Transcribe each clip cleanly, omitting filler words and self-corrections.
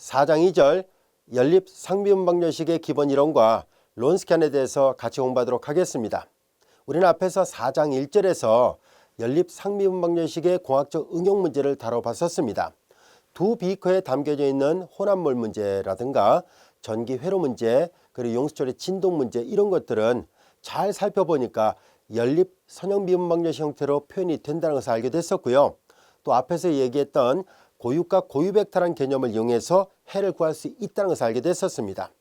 4장 2절 연립 상미분방정식의 기본 이론과 론스캔에 대해서 같이 공부하도록 하겠습니다. 우리는 앞에서 4장 1절에서 연립 상미분방정식의 공학적 응용 문제를 다뤄봤었습니다. 두 비커에 담겨져 있는 혼합물 문제라든가 전기 회로 문제, 그리고 용수철의 진동 문제, 이런 것들은 잘 살펴보니까 연립 선형 미분방정식 형태로 표현이 된다는 것을 알게 됐었고요. 또 앞에서 얘기했던 고유값 고유벡터라는 개념을 이용해서 해를 구할 수 있다는 것을 알게 됐었습니다.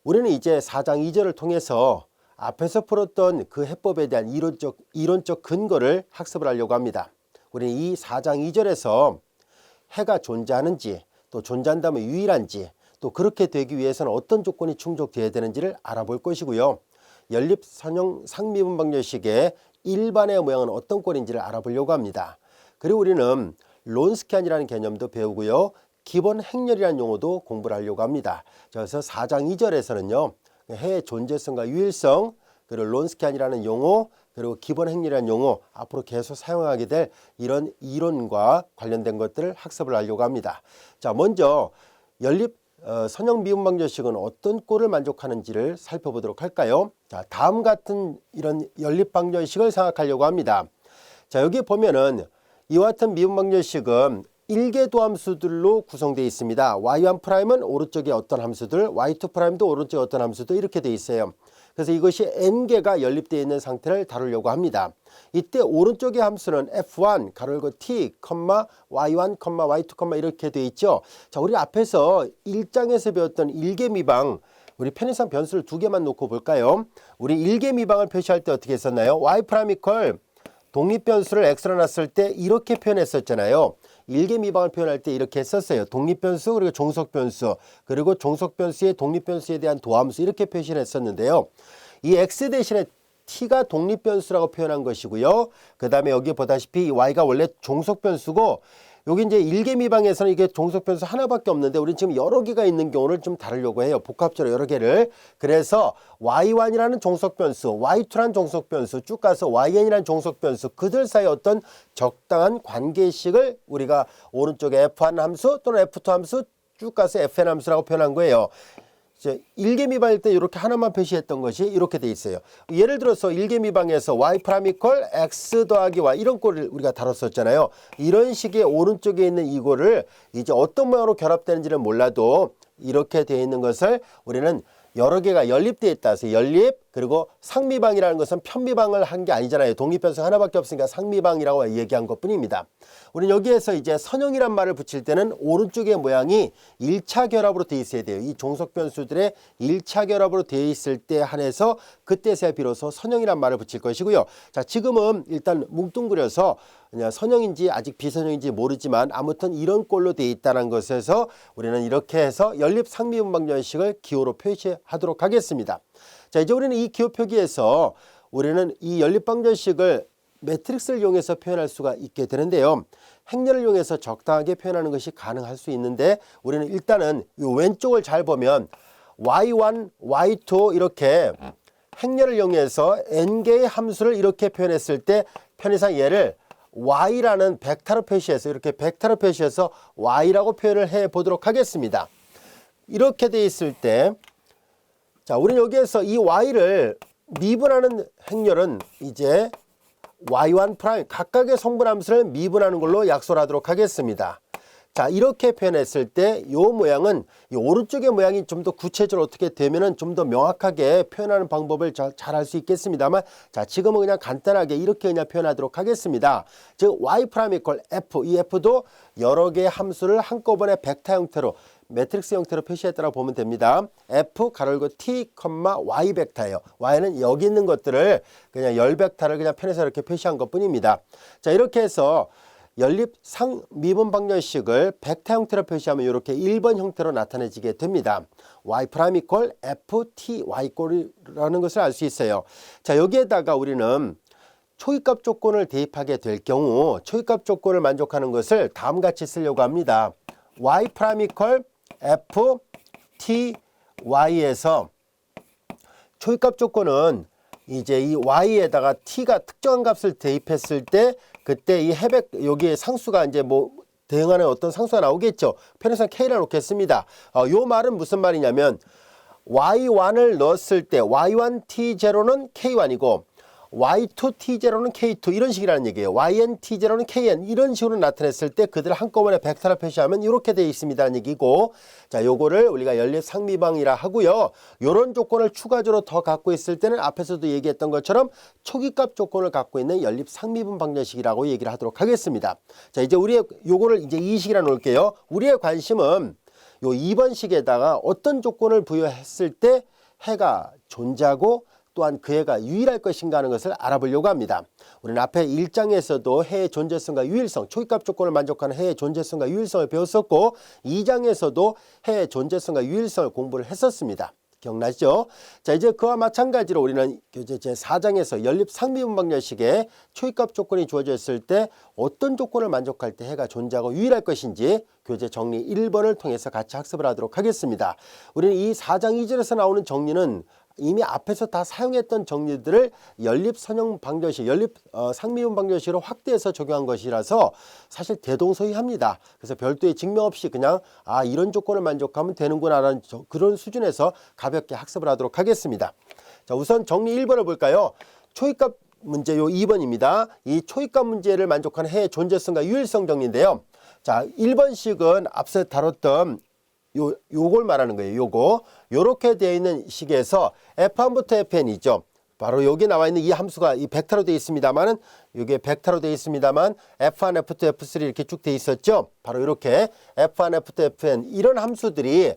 우리는 이제 4장 2절을 통해서 앞에서 풀었던 그 해법에 대한 이론적 근거를 학습을 하려고 합니다. 우리는 이 4장 2절에서 해가 존재하는지, 또 존재한다면 유일한지, 또 그렇게 되기 위해서는 어떤 조건이 충족되어야 되는지를 알아볼 것이고요. 연립 선형 상미분방정식의 일반의 모양은 어떤 꼴인지를 알아보려고 합니다. 그리고 우리는 론스캔이라는 개념도 배우고요. 기본 행렬이라는 용어도 공부를 하려고 합니다. 그래서 4장 2절에서는요. 해의 존재성과 유일성, 그리고 론스캔이라는 용어, 그리고 기본 행렬이라는 용어, 앞으로 계속 사용하게 될 이런 이론과 관련된 것들을 학습을 하려고 합니다. 자, 먼저 연립 선형 미분방정식은 어떤 꼴을 만족하는지를 살펴보도록 할까요? 자, 다음 같은 이런 연립방정식을 생각하려고 합니다. 자, 여기 보면은 이와 같은 미분방정식은 일개 도함수들로 구성되어 있습니다. y1'은 오른쪽에 어떤 함수들, y2'도 오른쪽에 어떤 함수들, 이렇게 되어 있어요. 그래서 이것이 n개가 연립되어 있는 상태를 다루려고 합니다. 이때 오른쪽의 함수는 f1, 가로 열고 t, y1, y2, 이렇게 되어 있죠. 자, 우리 앞에서 1장에서 배웠던 일개미방, 우리 편의상 변수를 두 개만 놓고 볼까요? 우리 일개미방을 표시할 때 어떻게 했었나요? y' 이퀄 독립변수를 x로 놨을 때 이렇게 표현했었잖아요. 일개미방을 표현할 때 이렇게 했었어요. 독립변수, 그리고 종속변수, 그리고 종속변수의 독립변수에 대한 도함수, 이렇게 표시를 했었는데요. 이 x 대신에 t가 독립변수라고 표현한 것이고요. 그 다음에 여기 보다시피 y가 원래 종속변수고, 여기 이제 일개미방에서는 이게 종속변수 하나밖에 없는데 우리는 지금 여러 개가 있는 경우를 좀 다루려고 해요. 복합적으로 여러 개를. 그래서 y1이라는 종속변수, y2라는 종속변수, 쭉 가서 yn이라는 종속변수, 그들 사이 어떤 적당한 관계식을 우리가 오른쪽에 f1 함수 또는 f2 함수, 쭉 가서 fn 함수라고 표현한 거예요. 일개미방일 때 이렇게 하나만 표시했던 것이 이렇게 돼 있어요. 예를 들어서 일개미방에서 y' 이퀄 x 더하기 y, 이런 꼴을 우리가 다뤘었잖아요. 이런 식의 오른쪽에 있는 이거를 이제 어떤 모양으로 결합되는지는 몰라도 이렇게 되어 있는 것을 우리는 여러 개가 연립되어 있다 해서 연립, 그리고 상미방이라는 것은 편미방을 한 게 아니잖아요. 독립변수 하나밖에 없으니까 상미방이라고 얘기한 것 뿐입니다. 우리는 여기에서 이제 선형이란 말을 붙일 때는 오른쪽의 모양이 1차 결합으로 되어 있어야 돼요. 이 종속변수들의 1차 결합으로 되어 있을 때 한해서 그때서야 비로소 선형이란 말을 붙일 것이고요. 자, 지금은 일단 뭉뚱그려서 그냥 선형인지 아직 비선형인지 모르지만 아무튼 이런 꼴로 되어 있다는 것에서 우리는 이렇게 해서 연립 상미분방정식을 기호로 표시하도록 하겠습니다. 자, 이제 우리는 이 기호 표기에서 우리는 이 연립방정식을 매트릭스를 이용해서 표현할 수가 있게 되는데요. 행렬을 이용해서 적당하게 표현하는 것이 가능할 수 있는데 우리는 일단은 이 왼쪽을 잘 보면 y1, y2 이렇게 행렬을 이용해서 n개의 함수를 이렇게 표현했을 때 편의상 얘를 y라는 벡터로 표시해서 이렇게 벡터로 표시해서 y라고 표현을 해 보도록 하겠습니다. 이렇게 돼 있을 때, 자, 우리는 여기에서 이 y를 미분하는 행렬은 이제 y1' 각각의 성분함수를 미분하는 걸로 약속을 하도록 하겠습니다. 자, 이렇게 표현했을 때 이 모양은 이 오른쪽의 모양이 좀 더 구체적으로 어떻게 되면은 좀 더 명확하게 표현하는 방법을 잘 할 수 있겠습니다만, 자, 지금은 그냥 간단하게 이렇게 그냥 표현하도록 하겠습니다. 즉 y' 이퀄 f, 이 f도 여러 개의 함수를 한꺼번에 벡터 형태로 매트릭스 형태로 표시했다고 보면 됩니다. f 가로 열고 t, y 벡터예요. y는 여기 있는 것들을 그냥 열 벡터를 그냥 편해서 이렇게 표시한 것 뿐입니다. 자, 이렇게 해서 연립 상미분방정식을 벡터 형태로 표시하면 이렇게 1번 형태로 나타내지게 됩니다. y' 이퀄 f, t, y 꼴이라는 것을 알 수 있어요. 자, 여기에다가 우리는 초기값 조건을 대입하게 될 경우 초기값 조건을 만족하는 것을 다음같이 쓰려고 합니다. y' 이퀄 f, t, y에서 초기값 조건은 이제 이 y에다가 t가 특정한 값을 대입했을 때 그때 이 해백 여기에 상수가 이제 뭐 대응하는 어떤 상수가 나오겠죠. 편의상 K를 놓겠습니다. 요 말은 무슨 말이냐면 Y1을 넣었을 때 Y1T0는 K1이고 Y2T0는 K2 이런 식이라는 얘기예요. YNT0는 KN 이런 식으로 나타냈을 때 그들을 한꺼번에 벡터로 표시하면 이렇게 되어 있습니다라는 얘기고, 자 요거를 우리가 연립 상미방이라 하고요. 요런 조건을 추가적으로 더 갖고 있을 때는 앞에서도 얘기했던 것처럼 초기값 조건을 갖고 있는 연립 상미분 방정식이라고 얘기를 하도록 하겠습니다. 자 이제 우리의 요거를 이제 이 식이라 놓을게요. 우리의 관심은 요 2번 식에다가 어떤 조건을 부여했을 때 해가 존재하고 또한 그 해가 유일할 것인가 하는 것을 알아보려고 합니다. 우리는 앞에 1장에서도 해의 존재성과 유일성, 초기값 조건을 만족하는 해의 존재성과 유일성을 배웠었고 2장에서도 해의 존재성과 유일성을 공부를 했었습니다. 기억나시죠? 자 이제 그와 마찬가지로 우리는 교재 제4장에서 연립 상미분방정식에 초기값 조건이 주어져 있을 때 어떤 조건을 만족할 때 해가 존재하고 유일할 것인지 교재 정리 1번을 통해서 같이 학습을 하도록 하겠습니다. 우리는 이 4장 2절에서 나오는 정리는 이미 앞에서 다 사용했던 정리들을 연립 선형 방정식, 연립 상미분 방정식으로 확대해서 적용한 것이라서 사실 대동소이합니다. 그래서 별도의 증명 없이 그냥 이런 조건을 만족하면 되는구나라는 그런 수준에서 가볍게 학습을 하도록 하겠습니다. 자, 우선 정리 1번을 볼까요? 초기값 문제 요 2번입니다. 이 초기값 문제를 만족하는 해의 존재성과 유일성 정리인데요. 자, 1번식은 앞서 다뤘던 요걸 말하는 거예요. 요렇게 되어 있는 식에서 F1부터 Fn이죠. 바로 여기 나와 있는 이 함수가 이 벡터로 되어 있습니다만은 이게 벡터로 되어 있습니다만 F1, F2, F3 이렇게 쭉 되어 있었죠. 바로 이렇게 F1, F2, Fn 이런 함수들이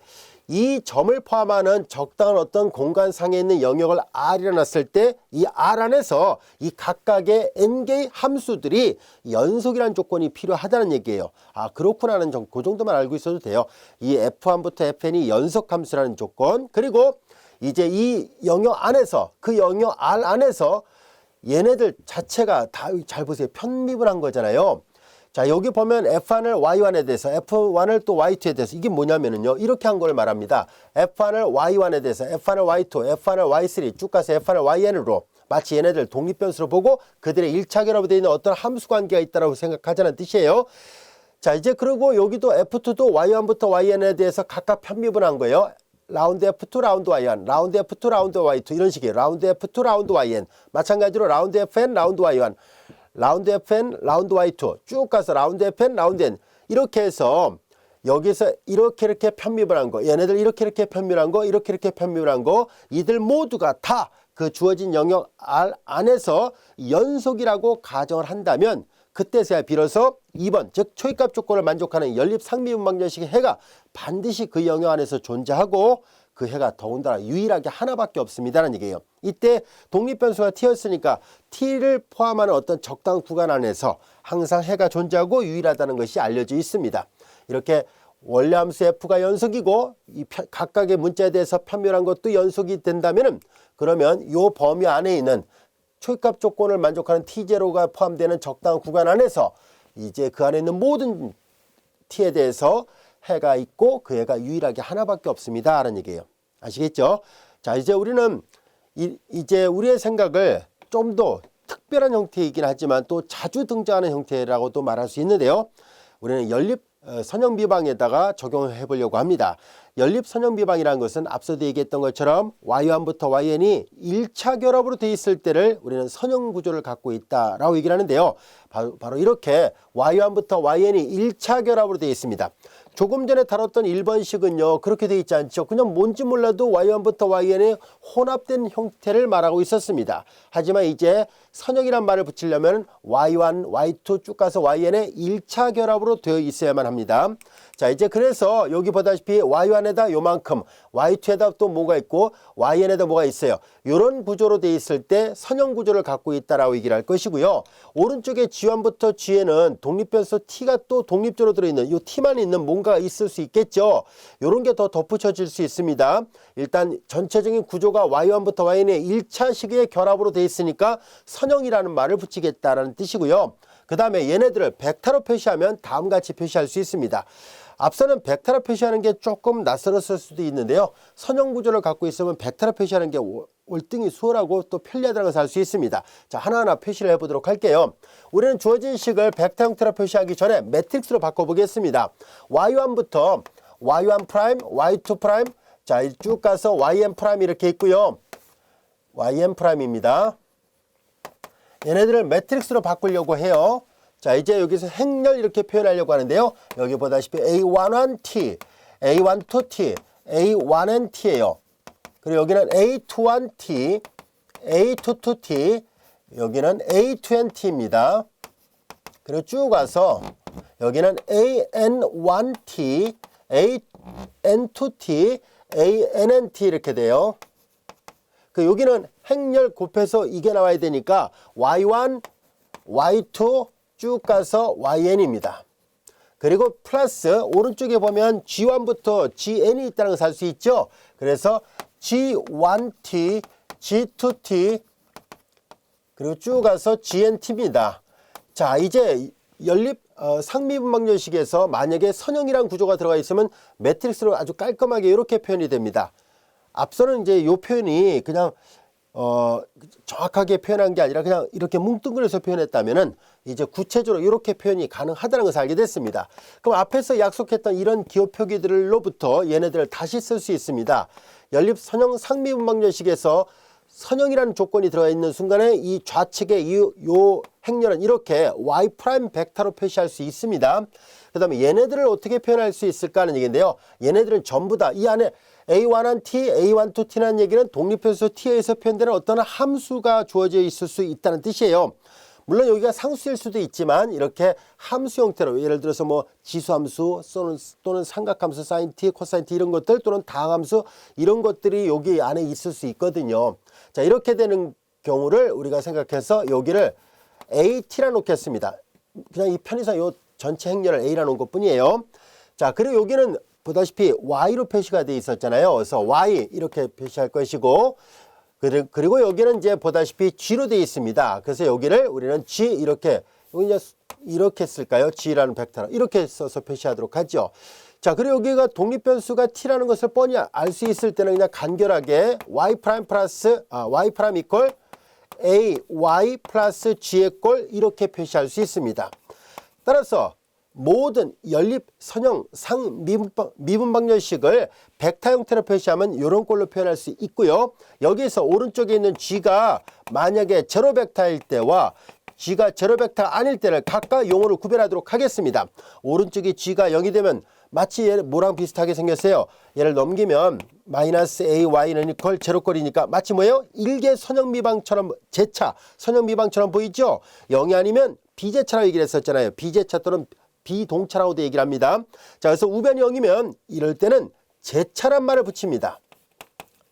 이 점을 포함하는 적당한 어떤 공간상에 있는 영역을 R이라 놨을 때 이 R 안에서 이 각각의 n개의 함수들이 연속이라는 조건이 필요하다는 얘기예요. 그렇구나 하는 그 정도만 알고 있어도 돼요. 이 F1부터 Fn이 연속 함수라는 조건, 그리고 이제 이 영역 안에서 그 영역 R 안에서 얘네들 자체가 다 잘 보세요. 편미분 한 거잖아요. 자 여기 보면 F1을 Y1에 대해서 F1을 또 Y2에 대해서 이게 뭐냐면은요 이렇게 한 걸 말합니다. F1을 Y1에 대해서 F1을 Y2, F1을 Y3 쭉 가서 F1을 YN으로 마치 얘네들 독립변수로 보고 그들의 1차 결합이 되어 있는 어떤 함수 관계가 있다고 생각하자는 뜻이에요. 자 이제 그리고 여기도 F2도 Y1부터 YN에 대해서 각각 편미분한 거예요. 라운드 F2, 라운드 Y1, 라운드 F2, 라운드 Y2 이런 식이에요. 라운드 F2, 라운드 YN 마찬가지로 라운드 FN, 라운드 Y1 라운드 FN, 라운드 Y2 쭉 가서 라운드 FN, 라운드 N 이렇게 해서 여기서 이렇게 편미분한 거 얘네들 이렇게 편미분한 거 이렇게 편미분한 거 이들 모두가 다 그 주어진 영역 R 안에서 연속이라고 가정을 한다면 그때서야 비로소 2번 즉 초기값 조건을 만족하는 연립 상미분 방정식의 해가 반드시 그 영역 안에서 존재하고 그 해가 더군다나 유일하게 하나밖에 없습니다라는 얘기예요. 이때 독립변수가 t였으니까 t를 포함하는 어떤 적당한 구간 안에서 항상 해가 존재하고 유일하다는 것이 알려져 있습니다. 이렇게 원래 함수 f가 연속이고 이 각각의 문자에 대해서 편밀한 것도 연속이 된다면은 그러면 이 범위 안에 있는 초기값 조건을 만족하는 t0가 포함되는 적당한 구간 안에서 이제 그 안에 있는 모든 t에 대해서 해가 있고 그 해가 유일하게 하나밖에 없습니다 라는 얘기예요. 아시겠죠? 자 이제 우리는 이제 우리의 생각을 좀 더 특별한 형태이긴 하지만 또 자주 등장하는 형태라고도 말할 수 있는데요. 우리는 연립 선형비방에다가 적용해 보려고 합니다. 연립 선형비방이라는 것은 앞서도 얘기했던 것처럼 Y1부터 YN이 1차 결합으로 되어 있을 때를 우리는 선형구조를 갖고 있다라고 얘기를 하는데요. 바로 이렇게 Y1부터 YN이 1차 결합으로 되어 있습니다. 조금 전에 다뤘던 1번식은요 그렇게 되어 있지 않죠. 그냥 뭔지 몰라도 Y1부터 YN의 혼합된 형태를 말하고 있었습니다. 하지만 이제 선형이란 말을 붙이려면 Y1, Y2 쭉 가서 YN의 1차 결합으로 되어 있어야만 합니다. 자 이제 그래서 여기 보다시피 Y1에다 요만큼 Y2에다 또 뭐가 있고 YN에다 뭐가 있어요. 이런 구조로 되어 있을 때 선형 구조를 갖고 있다라고 얘기를 할 것이고요. 오른쪽에 G1부터 G에는 독립변수 T가 또 독립적으로 들어있는 이 T만 있는 뭔가가 있을 수 있겠죠. 이런 게 더 덧붙여질 수 있습니다. 일단 전체적인 구조가 Y1부터 YN의 1차 시기의 결합으로 되어 있으니까 선형이라는 말을 붙이겠다라는 뜻이고요. 그 다음에 얘네들을 벡터로 표시하면 다음같이 표시할 수 있습니다. 앞서는 벡터로 표시하는 게 조금 낯설었을 수도 있는데요. 선형 구조를 갖고 있으면 벡터로 표시하는 게 월등히 수월하고 또 편리하다는 것을 알 수 있습니다. 자, 하나하나 표시를 해보도록 할게요. 우리는 주어진 식을 벡터 형태로 표시하기 전에 매트릭스로 바꿔보겠습니다. y1부터 y1 프라임, y2 프라임, 자, 쭉 가서 yn 프라임 이렇게 있고요. yn 프라임입니다. 얘네들을 매트릭스로 바꾸려고 해요. 자, 이제 여기서 행렬 이렇게 표현하려고 하는데요. 여기 보다시피 A11T, A12T, A1NT예요. 그리고 여기는 A21T, A22T, 여기는 A2NT입니다. 그리고 쭉 가서 여기는 AN1T, AN2T, ANNT 이렇게 돼요. 여기는 행렬 곱해서 이게 나와야 되니까 Y1, Y2 쭉 가서 YN입니다. 그리고 플러스 오른쪽에 보면 G1부터 GN이 있다는 것을 알 수 있죠. 그래서 G1T, G2T 그리고 쭉 가서 GNT입니다. 자, 이제 연립 상미분방정식에서 만약에 선형이란 구조가 들어가 있으면 매트릭스로 아주 깔끔하게 이렇게 표현이 됩니다. 앞서는 이제 이 표현이 그냥 정확하게 표현한 게 아니라 그냥 이렇게 뭉뚱그려서 표현했다면은 이제 구체적으로 이렇게 표현이 가능하다는 것을 알게 됐습니다. 그럼 앞에서 약속했던 이런 기호 표기들로부터 얘네들을 다시 쓸 수 있습니다. 연립 선형 상미분방정식에서 선형이라는 조건이 들어가 있는 순간에 이 좌측의 요 행렬은 이렇게 y 프라임 벡터로 표시할 수 있습니다. 그 다음에 얘네들을 어떻게 표현할 수 있을까 하는 얘기인데요. 얘네들은 전부 다 이 안에 A1T, A12T라는 얘기는 독립변수 T에서 표현되는 어떤 함수가 주어져 있을 수 있다는 뜻이에요. 물론 여기가 상수일 수도 있지만 이렇게 함수 형태로 예를 들어서 뭐 지수함수 또는 삼각함수 사인 T, 코사인 T 이런 것들 또는 다항함수 이런 것들이 여기 안에 있을 수 있거든요. 자, 이렇게 되는 경우를 우리가 생각해서 여기를 AT라 놓겠습니다. 그냥 이 편의상 요 전체 행렬을 A라 놓은 것 뿐이에요. 자, 그리고 여기는 보다시피 Y로 표시가 되어 있었잖아요. 그래서 Y 이렇게 표시할 것이고 그리고 여기는 이제 보다시피 G로 되어 있습니다. 그래서 여기를 우리는 G 이렇게 쓸까요? G라는 벡터로 이렇게 써서 표시하도록 하죠. 자, 그리고 여기가 독립변수가 T라는 것을 뻔히 알 수 있을 때는 그냥 간결하게 Y 프라임 이퀄 AY 플러스 G의 꼴 이렇게 표시할 수 있습니다. 따라서 모든 연립, 선형, 미분방정식을 벡터 형태로 표시하면 이런 꼴로 표현할 수 있고요. 여기서 오른쪽에 있는 G가 만약에 제로 벡터일 때와 G가 제로 벡터 아닐 때를 각각 용어를 구별하도록 하겠습니다. 오른쪽이 G가 0이 되면 마치 얘 뭐랑 비슷하게 생겼어요. 얘를 넘기면 마이너스 AY는 이퀄 제로꼴이니까 마치 뭐예요? 일개 선형미방처럼 제차, 선형미방처럼 보이죠? 0이 아니면 비제차라고 얘기를 했었잖아요. 비제차 또는 비동차라고도 얘기를 합니다. 자, 그래서 우변이 0이면 이럴 때는 제차란 말을 붙입니다.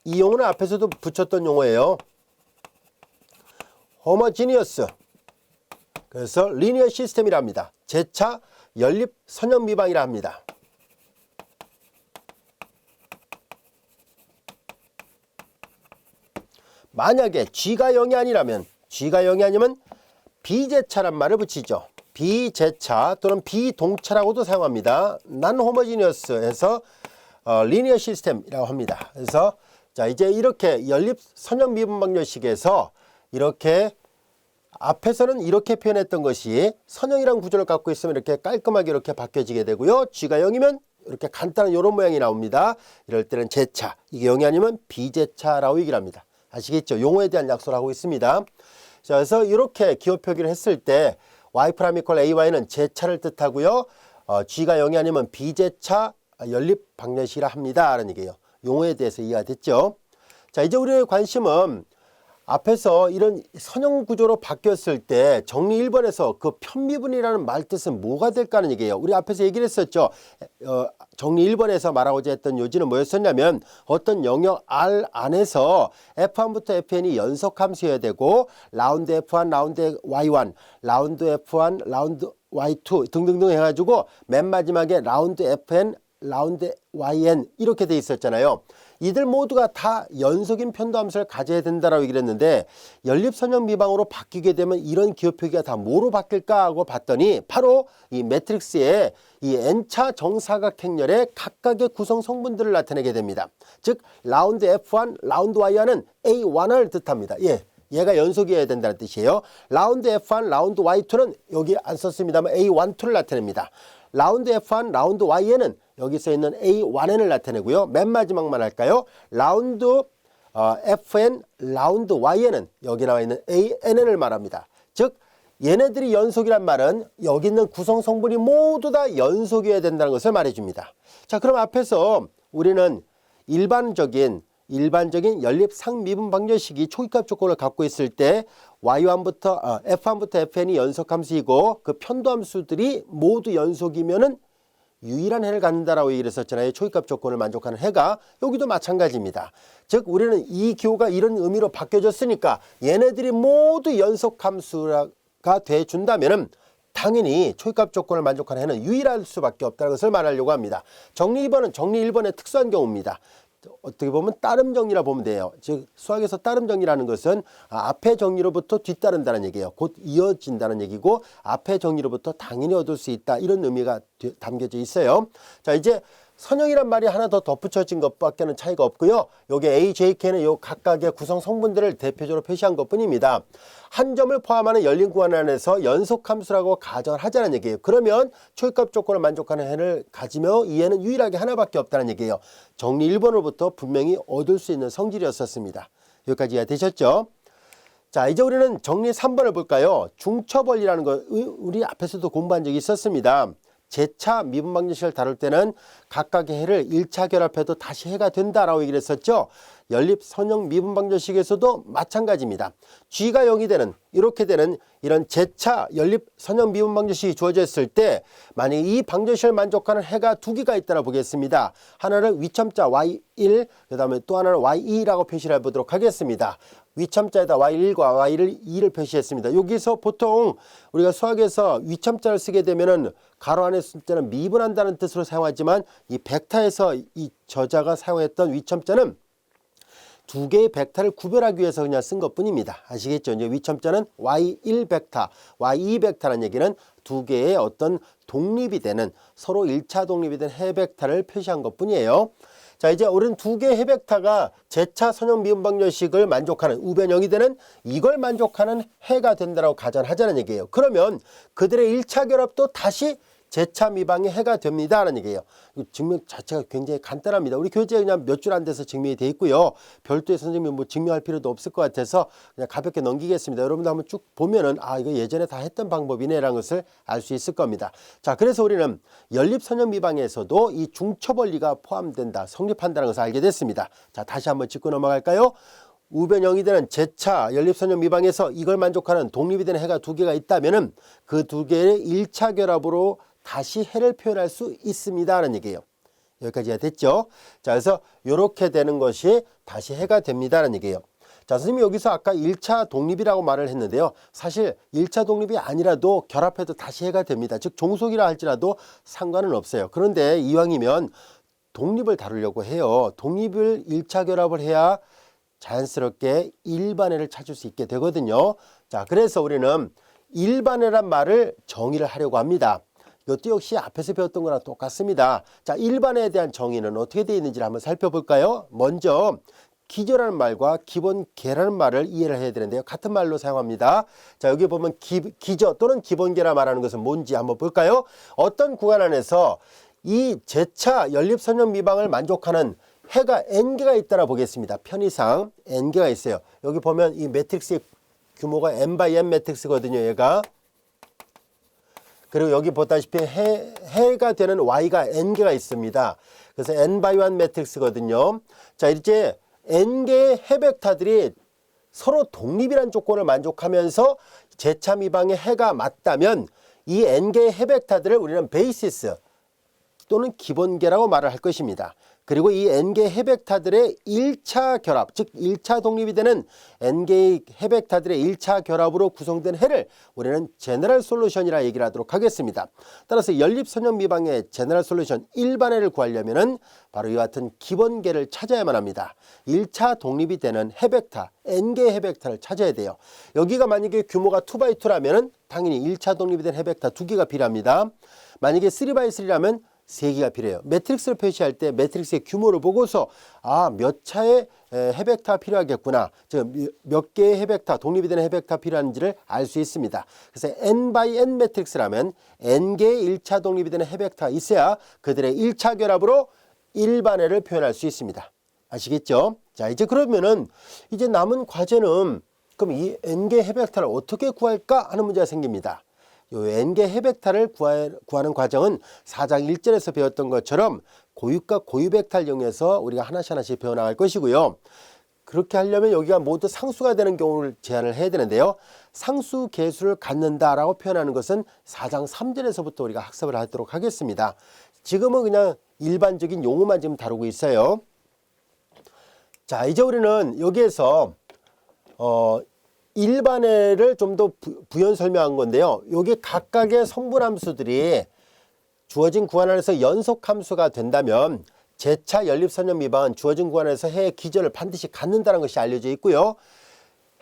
이 용어는 앞에서도 붙였던 용어예요. 호모지니어스. 그래서 리니어 시스템이라 합니다. 제차, 연립, 선형 미방이라 합니다. 만약에 G가 0이 아니라면 비제차란 말을 붙이죠. 비제차 또는 비동차라고도 사용합니다. 난 호모지니어스에서 리니어 시스템이라고 합니다. 그래서 자, 이제 이렇게 연립 선형 미분방정식에서 이렇게 앞에서는 이렇게 표현했던 것이 선형이란 구조를 갖고 있으면 이렇게 깔끔하게 이렇게 바뀌어지게 되고요. G가 0이면 이렇게 간단한 이런 모양이 나옵니다. 이럴 때는 제차, 이게 0이 아니면 비제차라고 얘기를 합니다. 아시겠죠? 용어에 대한 약속을 하고 있습니다. 자, 그래서 이렇게 기호 표기를 했을 때 y 프라임 이퀄 AY는 제차를 뜻하고요. G가 0이 아니면 비제차 연립 방정식이라 합니다. 라는 얘기예요. 용어에 대해서 이해가 됐죠? 자, 이제 우리의 관심은 앞에서 이런 선형 구조로 바뀌었을 때 정리 1번에서 그 편미분이라는 말 뜻은 뭐가 될까 하는 얘기예요. 우리 앞에서 얘기를 했었죠. 정리 1번에서 말하고자 했던 요지는 뭐였었냐면 어떤 영역 R 안에서 F1부터 Fn이 연속함수여야 되고 라운드 F1, 라운드 Y1, 라운드 F1, 라운드 Y2 등등등 해가지고 맨 마지막에 라운드 FN, 라운드 YN 이렇게 돼 있었잖아요. 이들 모두가 다 연속인 편도함수를 가져야 된다라고 얘기를 했는데 연립선형 미방으로 바뀌게 되면 이런 기호 표기가 다 뭐로 바뀔까 하고 봤더니 바로 이 매트릭스의 이 N차 정사각행렬의 각각의 구성 성분들을 나타내게 됩니다. 즉 라운드 F1, 라운드 Y1은 A1을 뜻합니다. 얘가 연속이어야 된다는 뜻이에요. 라운드 F1, 라운드 Y2는 여기 안 썼습니다만 A12를 나타냅니다. 라운드 F1, 라운드 Y에는 여기 써 있는 A1N을 나타내고요. 맨 마지막만 할까요? 라운드 FN, 라운드 Y에는 여기 나와 있는 ANN을 말합니다. 즉 얘네들이 연속이란 말은 여기 있는 구성 성분이 모두 다 연속이어야 된다는 것을 말해줍니다. 자, 그럼 앞에서 우리는 일반적인 연립 상미분 방정식이 초기값 조건을 갖고 있을 때 Y1부터 F1부터 FN이 연속함수이고 그 편도함수들이 모두 연속이면은 유일한 해를 갖는다라고 얘기를 했었잖아요. 초기값 조건을 만족하는 해가. 여기도 마찬가지입니다. 즉 우리는 이 기호가 이런 의미로 바뀌어졌으니까 얘네들이 모두 연속함수가 돼준다면은 당연히 초기값 조건을 만족하는 해는 유일할 수밖에 없다는 것을 말하려고 합니다. 정리 2번은 정리 1번의 특수한 경우입니다. 어떻게 보면 따름 정리라 보면 돼요. 즉 수학에서 따름 정리라는 것은 앞의 정리로부터 뒤따른다는 얘기예요. 곧 이어진다는 얘기고 앞의 정리로부터 당연히 얻을 수 있다 이런 의미가 담겨져 있어요. 자, 이제 선형이란 말이 하나 더 덧붙여진 것밖에는 차이가 없고요. 여기 A, J, K는 요 각각의 구성 성분들을 대표적으로 표시한 것뿐입니다. 한 점을 포함하는 열린 구간 안에서 연속함수라고 가정을 하자는 얘기예요. 그러면 초기값 조건을 만족하는 해를 가지며 이 해는 유일하게 하나밖에 없다는 얘기예요. 정리 1번으로부터 분명히 얻을 수 있는 성질이었었습니다. 여기까지 이해되셨죠? 자, 이제 우리는 정리 3번을 볼까요? 중첩원리라는 거 우리 앞에서도 공부한 적이 있었습니다. 제차 미분방정식을 다룰 때는 각각의 해를 1차 결합해도 다시 해가 된다라고 얘기를 했었죠. 연립선형 미분방정식에서도 마찬가지입니다. G가 0이 되는 이렇게 되는 이런 제차 연립선형 미분방정식이 주어졌을 때 만약에 이 방정식을 만족하는 해가 두 개가 있다고 보겠습니다. 하나를 위첨자 Y1 그 다음에 또 하나는 Y2라고 표시를 해보도록 하겠습니다. 위첨자에다 Y1과 Y2를 표시했습니다. 여기서 보통 우리가 수학에서 위첨자를 쓰게 되면은 가로 안에 숫자는 미분한다는 뜻으로 사용하지만 이 벡터에서 이 저자가 사용했던 위첨자는 두 개의 벡터를 구별하기 위해서 그냥 쓴 것뿐입니다. 아시겠죠? 이제 위첨자는 Y1 벡터, Y2 벡터라는 얘기는 두 개의 어떤 독립이 되는 서로 1차 독립이 된 해 벡터를 표시한 것뿐이에요. 자, 이제 우리는 두 개의 해 벡터가 제차 선형 미분방정식을 만족하는 우변형이 되는 이걸 만족하는 해가 된다고 가정하자는 얘기예요. 그러면 그들의 1차 결합도 다시 제차 미방의 해가 됩니다 하는 얘기예요. 증명 자체가 굉장히 간단합니다. 우리 교재에 그냥 몇 줄 안 돼서 증명이 돼 있고요. 별도의 선생님이 뭐 증명할 필요도 없을 것 같아서 그냥 가볍게 넘기겠습니다. 여러분도 한번 쭉 보면은 이거 예전에 다 했던 방법이네 라는 것을 알 수 있을 겁니다. 자, 그래서 우리는 연립선형 미방에서도 이 중첩원리가 포함된다, 성립한다는 것을 알게 됐습니다. 자, 다시 한번 짚고 넘어갈까요? 우변형이 되는 제차 연립선형 미방에서 이걸 만족하는 독립이 되는 해가 두 개가 있다면은 그 두 개의 1차 결합으로 다시 해를 표현할 수 있습니다 하는 얘기예요. 여기까지가 됐죠? 자, 그래서 이렇게 되는 것이 다시 해가 됩니다 하는 얘기예요. 자, 선생님이 여기서 아까 1차 독립이라고 말을 했는데요. 사실 1차 독립이 아니라도 결합해도 다시 해가 됩니다. 즉 종속이라 할지라도 상관은 없어요. 그런데 이왕이면 독립을 다루려고 해요. 독립을 1차 결합을 해야 자연스럽게 일반해를 찾을 수 있게 되거든요. 자, 그래서 우리는 일반해란 말을 정의를 하려고 합니다. 이것도 역시 앞에서 배웠던 거랑 똑같습니다. 자, 일반해에 대한 정의는 어떻게 되어 있는지 한번 살펴볼까요? 먼저 기저라는 말과 기본계라는 말을 이해를 해야 되는데요. 같은 말로 사용합니다. 자, 여기 보면 기저 또는 기본계라 말하는 것은 뭔지 한번 볼까요? 어떤 구간 안에서 이 제차 연립선형 미방을 만족하는 해가 n개가 있다라 보겠습니다. 편의상 n개가 있어요. 여기 보면 이 매트릭스의 규모가 n×n 매트릭스거든요. 얘가. 그리고 여기 보다시피 해가 되는 y가 n개가 있습니다. 그래서 n×1 매트릭스거든요. 자, 이제 n개의 해 벡터들이 서로 독립이라는 조건을 만족하면서 제차 미방의 해가 맞다면 이 n개의 해 벡터들을 우리는 베이시스 또는 기본계라고 말을 할 것입니다. 그리고 이 N개 해벡타들의 1차 결합, 즉 1차 독립이 되는 N개의 해벡타들의 1차 결합으로 구성된 해를 우리는 제너럴 솔루션이라 얘기를 하도록 하겠습니다. 따라서 연립선형 미방의 제너럴 솔루션 일반해를 구하려면은 바로 이와 같은 기본계를 찾아야만 합니다. 1차 독립이 되는 해벡타, N개 해벡타를 찾아야 돼요. 여기가 만약에 규모가 2x2라면은 당연히 1차 독립이 된 해벡타 2개가 필요합니다. 만약에 3x3라면 3개가 필요해요. 매트릭스를 표시할 때 매트릭스의 규모를 보고서 몇 차의 해벡타가 필요하겠구나. 즉 몇 개의 해벡타, 독립이 되는 해벡타 필요한지를 알 수 있습니다. 그래서 n×n 매트릭스라면 n개의 1차 독립이 되는 해벡타가 있어야 그들의 1차 결합으로 일반해를 표현할 수 있습니다. 아시겠죠? 자, 이제 그러면은 이제 남은 과제는 그럼 이 n개 해벡타를 어떻게 구할까 하는 문제가 생깁니다. 요 n개 해벡타를 구하는 과정은 4장 1절에서 배웠던 것처럼 고유과 고유벡타를 이용해서 우리가 하나씩 배워나갈 것이고요. 그렇게 하려면 여기가 모두 상수가 되는 경우를 제한을 해야 되는데요. 상수 계수를 갖는다라고 표현하는 것은 4장 3절에서부터 우리가 학습을 하도록 하겠습니다. 지금은 그냥 일반적인 용어만 지금 다루고 있어요. 자, 이제 우리는 여기에서 일반해를 좀 더 부연 설명한 건데요. 여기 각각의 성분함수들이 주어진 구간 안에서 연속함수가 된다면 재차 연립선형 미방은 주어진 구간 안에서 해의 기저를 반드시 갖는다는 것이 알려져 있고요.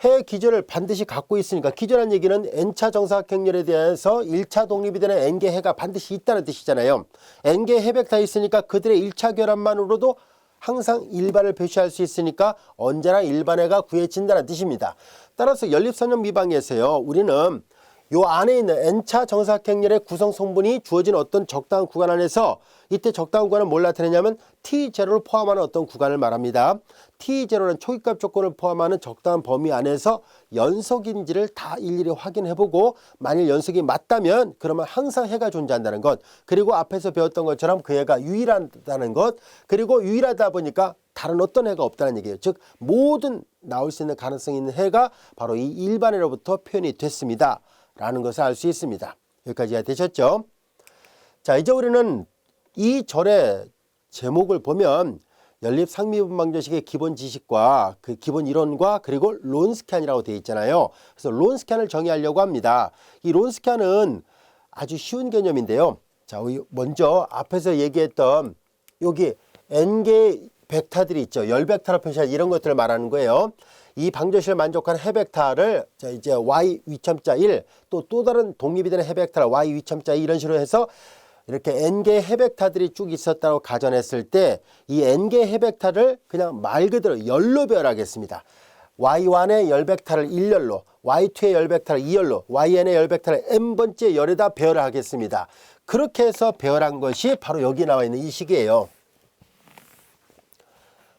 해의 기저를 반드시 갖고 있으니까 기저란 얘기는 n차 정사각형렬에 대해서 1차 독립이 되는 n개 해가 반드시 있다는 뜻이잖아요. n개 해벡타 있으니까 그들의 1차 결합만으로도 항상 일반을 표시할 수 있으니까 언제나 일반해가 구해진다는 뜻입니다. 따라서 연립선형 미방에서요, 우리는 요 안에 있는 n차 정사각형렬의 구성 성분이 주어진 어떤 적당한 구간 안에서 이때 적당한 구간은 뭘 나타내냐면 T0를 포함하는 어떤 구간을 말합니다. T0는 초기값 조건을 포함하는 적당한 범위 안에서 연속인지를 다 일일이 확인해보고 만일 연속이 맞다면 그러면 항상 해가 존재한다는 것, 그리고 앞에서 배웠던 것처럼 그 해가 유일하다는 것, 그리고 유일하다 보니까 다른 어떤 해가 없다는 얘기예요. 즉 모든 나올 수 있는 가능성이 있는 해가 바로 이 일반해로부터 표현이 됐습니다 라는 것을 알 수 있습니다. 여기까지 되셨죠? 자, 이제 우리는 이 절의 제목을 보면 연립 상미분방정식의 기본 지식과 그 기본 이론과 그리고 론스캔이라고 되어 있잖아요. 그래서 론스캔을 정의하려고 합니다. 이 론스캔은 아주 쉬운 개념인데요. 자, 먼저 앞에서 얘기했던 여기 n개 벡타들이 있죠. 열벡타로 표시한 이런 것들을 말하는 거예요. 이 방정식을 만족한 해벡타를 이제 y 위첨자 1, 또 다른 독립이 되는 해벡타를 y 위첨자 2 이런 식으로 해서 이렇게 n개 해벡타들이 쭉 있었다고 가정했을 때 이 n개 해벡타를 그냥 말 그대로 열로 배열하겠습니다. y1의 열벡타를 1열로, y2의 열벡타를 2열로, yn의 열벡타를 n번째 열에다 배열을 하겠습니다. 그렇게 해서 배열한 것이 바로 여기 나와 있는 이 식이에요.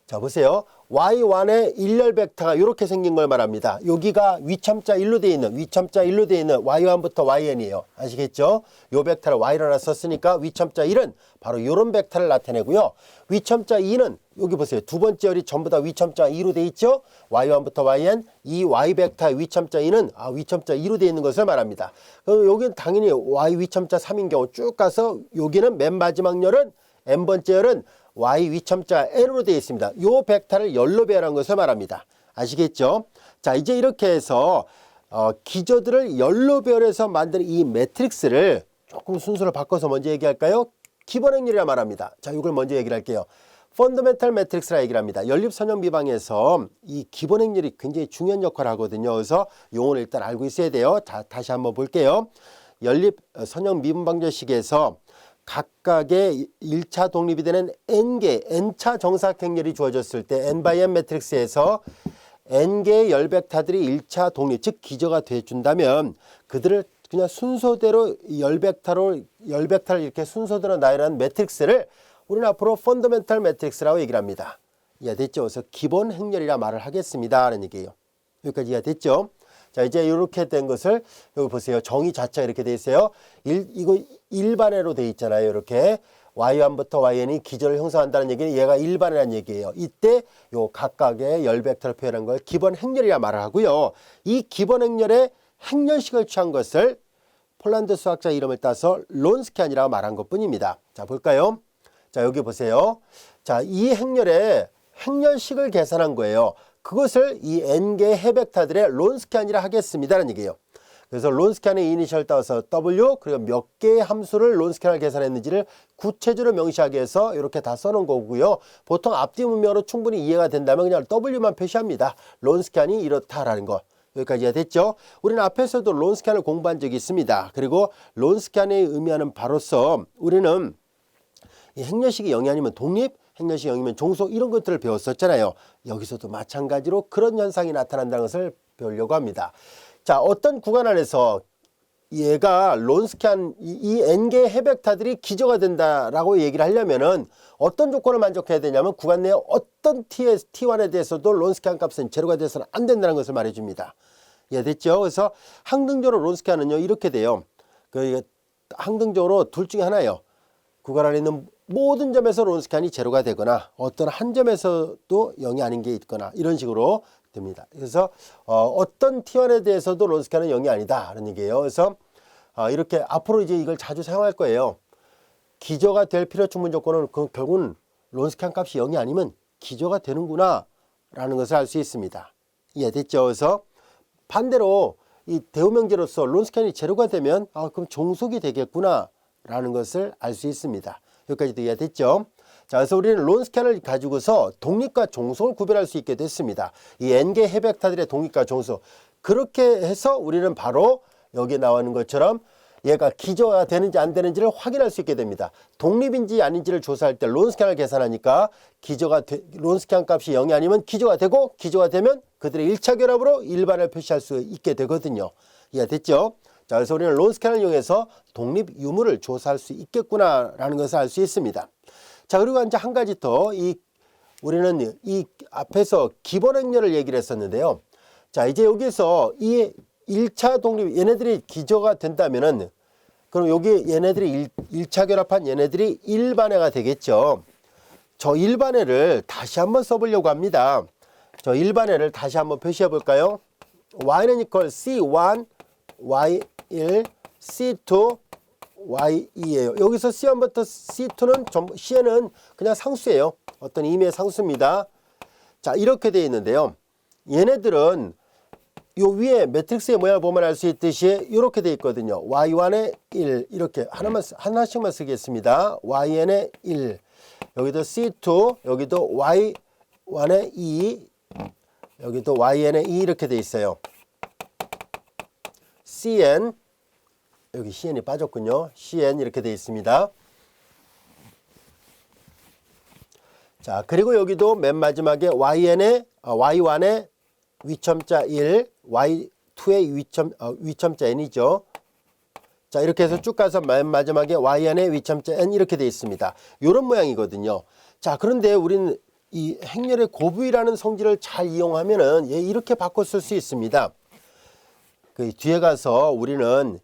자, 보세요. y1의 1열 벡터가 이렇게 생긴 걸 말합니다. 여기가 위첨자 1로 되어 있는 y1부터 yn이에요. 아시겠죠? 요 벡터를 y로 썼으니까 위첨자 1은 바로 이런 벡터를 나타내고요. 위첨자 2는 여기 보세요. 두 번째 열이 전부 다 위첨자 2로 되어 있죠? y1부터 yn, 이 y 벡터의 위첨자 2는 위첨자 2로 되어 있는 것을 말합니다. 그럼 여기는 당연히 y 위첨자 3인 경우 쭉 가서 여기는 맨 마지막 열은 n번째 열은 y 위첨자 n으로 되어 있습니다. 이 벡터를 열로 배열한 것을 말합니다. 아시겠죠? 자, 이제 이렇게 해서 기저들을 열로 배열해서 만든 이 매트릭스를 조금 순서를 바꿔서 먼저 얘기할까요? 기본 행렬이라 말합니다. 자, 이걸 먼저 얘기를 할게요. 펀더멘탈 매트릭스라 얘기를 합니다. 연립선형 미방에서 이 기본 행렬이 굉장히 중요한 역할을 하거든요. 그래서 용어를 일단 알고 있어야 돼요. 자, 다시 한번 볼게요. 연립선형 미분방정식에서 각각의 1차 독립이 되는 n개, n차 정사각형렬이 주어졌을 때 n×n 매트릭스에서 n개의 열벡타들이 1차 독립, 즉 기저가 돼준다면 그들을 그냥 순서대로 열벡타를 이렇게 순서대로 나열한 매트릭스를 우리는 앞으로 펀더멘탈 매트릭스라고 얘기를 합니다. 이해됐죠? 그래서 기본 행렬이라 말을 하겠습니다 라는 얘기예요. 여기까지 이해됐죠? 자, 이제 이렇게 된 것을 여기 보세요. 정의 자체가 이렇게 돼 있어요. 이거 일반해로 돼 있잖아요. 이렇게 y1부터 yn이 기저를 형성한다는 얘기는 얘가 일반해라는 얘기예요. 이때 요 각각의 열벡터를 표현한 걸 기본 행렬이라 말을 하고요. 이 기본 행렬의 행렬식을 취한 것을 폴란드 수학자 이름을 따서 론스캔이라고 말한 것뿐입니다. 자, 볼까요? 자, 여기 보세요. 자, 이 행렬의 행렬식을 계산한 거예요. 그것을 이 n개의 해벡터들의 론스칸이라 하겠습니다라는 얘기예요. 그래서 론스칸의 이니셜 따서 W, 그리고 몇 개의 함수를 론스칸을 계산했는지를 구체적으로 명시하기 위해서 이렇게 다 써놓은 거고요. 보통 앞뒤 문명으로 충분히 이해가 된다면 그냥 W만 표시합니다. 론스칸이 이렇다라는 거. 여기까지 됐죠? 우리는 앞에서도 론스칸을 공부한 적이 있습니다. 그리고 론스칸이 의미하는 바로서 우리는 이 행렬식이 0이 아니면 독립, 행렬식이 0이면 종속 이런 것들을 배웠었잖아요. 여기서도 마찬가지로 그런 현상이 나타난다는 것을 배우려고 합니다. 자, 어떤 구간 안에서 얘가 론스칸 이 n개의 해벡터들이 기저가 된다라고 얘기를 하려면은 어떤 조건을 만족해야 되냐면 구간 내에 어떤 t1에 대해서도 론스칸 값은 제로가 돼서는 안 된다는 것을 말해줍니다. 이해됐죠? 그래서 항등적으로 론스칸은요 이렇게 돼요. 항등적으로 둘 중에 하나예요. 구간 안에 있는 모든 점에서 론스칸이 제로가 되거나 어떤 한 점에서도 0이 아닌 게 있거나 이런 식으로 됩니다. 그래서 어떤 t1에 대해서도 론스칸은 0이 아니다 라는 얘기예요. 그래서 이렇게 앞으로 이제 이걸 자주 사용할 거예요. 기저가 될 필요 충분 조건은 결국은 론스칸 값이 0이 아니면 기저가 되는구나 라는 것을 알 수 있습니다. 이해됐죠? 그래서 반대로 이 대우명제로서 론스칸이 제로가 되면 그럼 종속이 되겠구나 라는 것을 알 수 있습니다. 여기까지도 이해됐죠? 자, 그래서 우리는 론스칸을 가지고서 독립과 종속을 구별할 수 있게 됐습니다. 이 n개 해벡터들의 독립과 종속. 그렇게 해서 우리는 바로 여기 나오는 것처럼 얘가 기저가 되는지 안 되는지를 확인할 수 있게 됩니다. 독립인지 아닌지를 조사할 때 론스칸을 계산하니까 론스칸 값이 0이 아니면 기저가 되고 기저가 되면 그들의 1차 결합으로 일반을 표시할 수 있게 되거든요. 이해됐죠? 자, 그래서 우리는 론스칸을 이용해서 독립 유무를 조사할 수 있겠구나라는 것을 알 수 있습니다. 자, 그리고 이제 한 가지 더 우리는 이 앞에서 기본 행렬을 얘기를 했었는데요. 자, 이제 여기서 이 1차 독립 얘네들이 기저가 된다면은 그럼 여기 얘네들이 1차 결합한 얘네들이 일반회가 되겠죠. 저 일반회를 다시 한번 써보려고 합니다. 저 일반회를 다시 한번 표시해 볼까요? y는 equal c1 y1 c2 y2예요. 여기서 c1부터 c2는 전부 cn은 그냥 상수예요. 어떤 의미의 상수입니다. 자, 이렇게 되어 있는데요. 얘네들은 요 위에 매트릭스의 모양을 보면 알 수 있듯이 이렇게 되어 있거든요. y1의 1 이렇게 하나씩만 쓰겠습니다.yn의 1 여기도 c2 여기도 y1의 2 여기도yn의 2 이렇게 되어 있어요. cn 여기 cn이 빠졌군요. cn 이렇게 되어 있습니다. 자, 그리고 여기도 맨 마지막에 y1의 위첨자 1, y2의 위첨자 n이죠. 자, 이렇게 해서 쭉 가서 맨 마지막에yn의 위첨자 n 이렇게 되어 있습니다. 이런 모양이거든요. 자, 그런데 우리는 이 행렬의 고부위라는 성질을 잘 이용하면은 이렇게 바꿔 쓸 수 있습니다. 그 뒤에 가서 우리는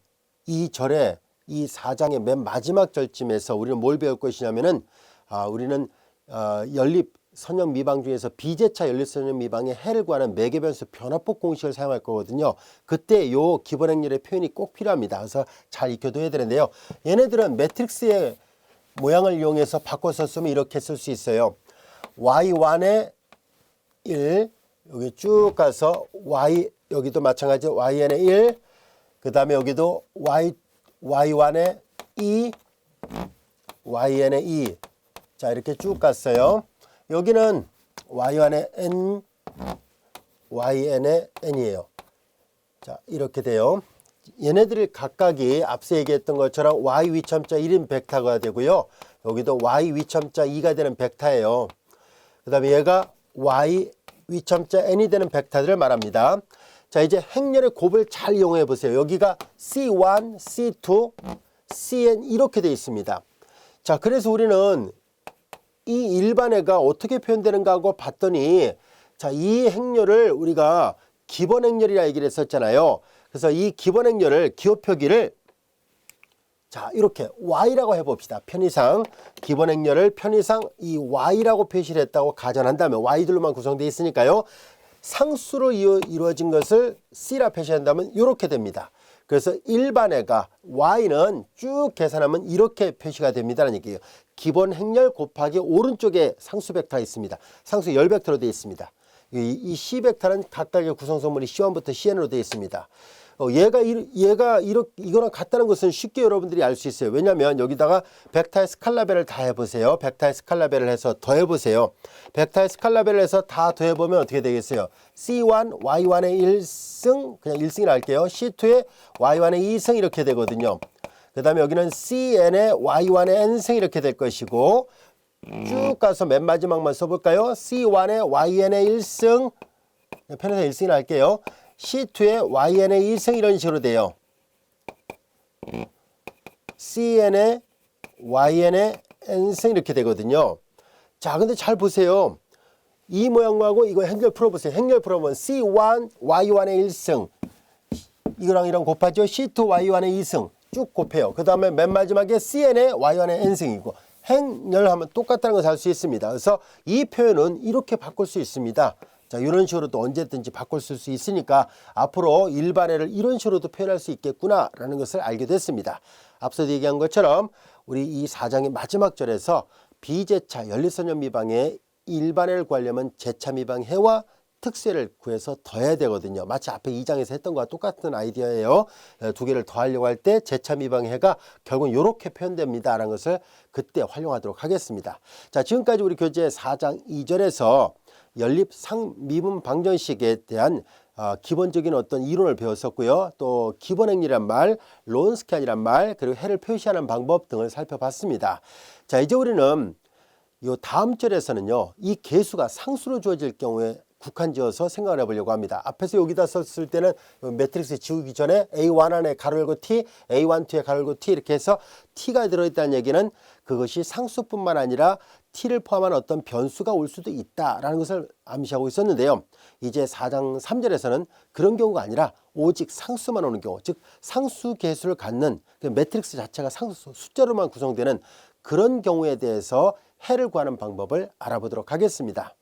이 절에 이 4장의 맨 마지막 절쯤에서 우리는 뭘 배울 것이냐면은 우리는 연립 선형 미방 중에서 비제차 연립 선형 미방의 해를 구하는 매개변수 변화법 공식을 사용할 거거든요. 그때 요 기본 행렬의 표현이 꼭 필요합니다. 그래서 잘 익혀둬야 되는데요. 얘네들은 매트릭스의 모양을 이용해서 바꿔서 쓰면 이렇게 쓸 수 있어요. y1의 1 여기 쭉 가서 여기도 마찬가지로yn의 1 그 다음에 여기도 y1의 2 yn의 2 자, 이렇게 쭉 갔어요. 여기는 y1의 n yn의 n이에요. 자, 이렇게 돼요. 얘네들이 각각이 앞서 얘기했던 것처럼 y 위첨자 1인 벡터가 되고요. 여기도 y 위첨자 2가 되는 벡터예요. 그 다음에 얘가 y 위첨자 n이 되는 벡터들을 말합니다. 자, 이제 행렬의 곱을 잘 이용해 보세요. 여기가 C1, C2, Cn 이렇게 되어 있습니다. 자, 그래서 우리는 이 일반회가 어떻게 표현되는가 하고 봤더니 자, 이 행렬을 우리가 기본 행렬이라 얘기를 했었잖아요. 그래서 이 기본 행렬을 기호 표기를 자, 이렇게 y라고 해봅시다. 편의상 기본 행렬을 편의상 이 y라고 표시를 했다고 가정한다면 y들로만 구성되어 있으니까요. 상수로 이루어진 것을 c라 표시한다면 이렇게 됩니다. 그래서 일반해가 y는 쭉 계산하면 이렇게 표시가 됩니다라는 얘기예요. 기본 행렬 곱하기 오른쪽에 상수 벡터가 있습니다. 상수 열 벡터로 되어 있습니다. 이 C 벡터는 각각의 구성성분이 C1부터 CN으로 되어 있습니다. 이거랑 같다는 것은 쉽게 여러분들이 알 수 있어요. 왜냐하면 여기다가 벡터의 스칼라벨을 다 해보세요. 벡터의 스칼라벨을 해서 더해보세요. 벡터의 스칼라벨을 해서 다 더해보면 어떻게 되겠어요? C1, Y1의 1승, 그냥 1승이라 할게요. C2의 Y1의 2승 이렇게 되거든요. 그 다음에 여기는 CN의 Y1의 N승 이렇게 될 것이고, 쭉 가서 맨 마지막만 써볼까요? C1의 YN의 1승, 편에서 1승이라 할게요. C2의 YN의 2승 이런 식으로 돼요. CN의 YN의 N승 이렇게 되거든요. 자, 근데 잘 보세요. 이 모양하고 이거 행렬 풀어보세요. 행렬 풀어보면 C1, Y1의 1승 이거랑 이랑 곱하죠. C2, Y1의 2승 쭉 곱해요. 그 다음에 맨 마지막에 CN의 Y1의 N승이고 행렬하면 똑같다는 것을 알 수 있습니다. 그래서 이 표현은 이렇게 바꿀 수 있습니다. 자, 이런 식으로도 언제든지 바꿀 수 있으니까 앞으로 일반해를 이런 식으로도 표현할 수 있겠구나라는 것을 알게 됐습니다. 앞서도 얘기한 것처럼 우리 이 4장의 마지막 절에서 비제차 연립선열 미방의 일반해를 구하려면 제차 미방해와 특세를 구해서 더해야 되거든요. 마치 앞에 2장에서 했던 것과 똑같은 아이디어예요. 두 개를 더하려고 할 때 제차 미방해가 결국은 이렇게 표현됩니다라는 것을 그때 활용하도록 하겠습니다. 자, 지금까지 우리 교재 4장 2절에서 연립 상미분 방정식에 대한 기본적인 어떤 이론을 배웠었고요. 또 기본행렬이란 말, 론스캔이란 말, 그리고 해를 표시하는 방법 등을 살펴봤습니다. 자, 이제 우리는 이 다음 절에서는요, 이 계수가 상수로 주어질 경우에 국한지어서 생각을 해보려고 합니다. 앞에서 여기다 썼을 때는 매트릭스 지우기 전에 A1 안에 가로 열고 T, A1, 2에 가로 열고 T 이렇게 해서 T가 들어있다는 얘기는 그것이 상수뿐만 아니라 T를 포함한 어떤 변수가 올 수도 있다라는 것을 암시하고 있었는데요. 이제 4장 3절에서는 그런 경우가 아니라 오직 상수만 오는 경우, 즉 상수 계수를 갖는 그 매트릭스 자체가 상수 숫자로만 구성되는 그런 경우에 대해서 해를 구하는 방법을 알아보도록 하겠습니다.